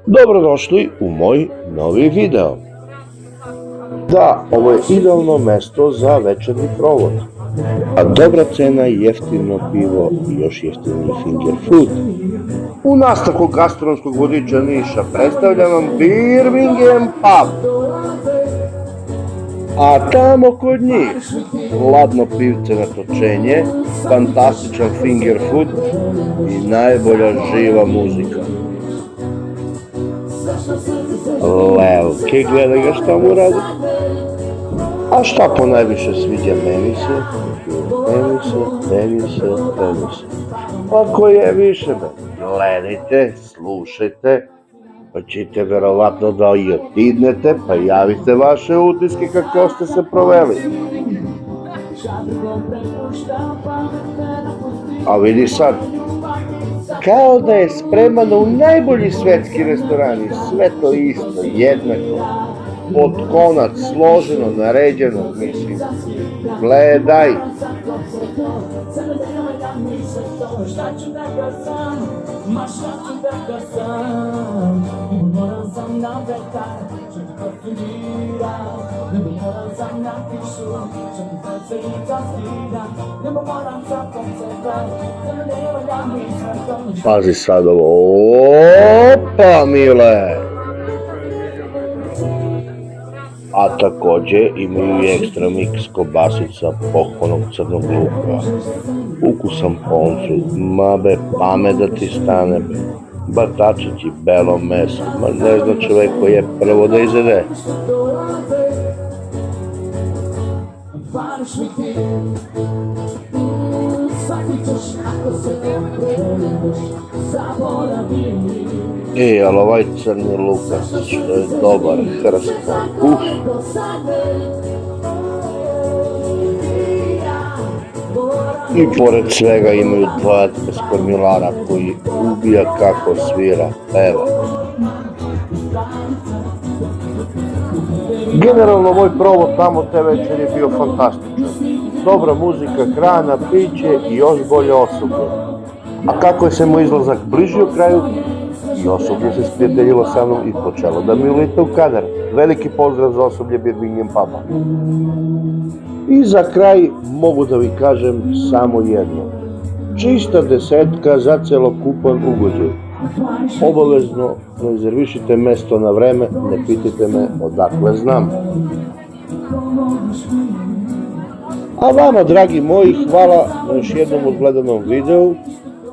Dobrodošli u moj novi video. Da, ovo je idealno mesto za večerni provod. A dobra cena, jeftino pivo i još jeftiniji finger food. U nastavku gastronomskog vodiča Niša predstavljam vam Birmingham Pub. A tamo kod njih hladno pivce na točenje, fantastičan finger food i najbolja živa muzika. Levke, gledaj ga šta mu radi. A šta po najviše sviđa meni se? Ako je više, gledajte, slušajte, pa ćete verovatno da i otidnete, pa javite vaše utiske kako ste se proveli. A vidi sad, kao da je spremano u najbolji svetski restorani, sve to isto, jednako, pod konac, složeno, naređeno, mislim. Gledaj! Pazi sad ovo, opa mile! A takođe imaju i ekstra miks kobasica pohvanog crnog luka, ukusan pomfrit, mabe pamet da ti stane, batačići, belo meso, ma ne zna čovek ko je prvo da izede. Ali ovaj crni lukac, što je dobar, hrstan, I pored svega imaju dva kormilara koji ubija kako svira, peva. Generalno, moj provod tamo te večer je bio fantastičan. Dobra muzika, hrana, piće i još bolje osoblje. A kako je se moj izlazak bližio kraju, i osoblje se sprijateljilo sa mnom i počelo da mi ulite u kadar. Veliki pozdrav za osoblje Birmingham Puba. I za kraj mogu da vi kažem samo jedno. Čista desetka za celokupan ugođaj. Obavezno rezervišite mesto na vreme, ne pitajte me odakle znam. A vama, dragi moji, hvala na još jednom odgledanom videu.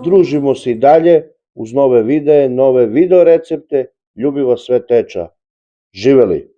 Družimo se i dalje uz nove videe, nove video recepte. Ljubi vas sve teča. Živeli!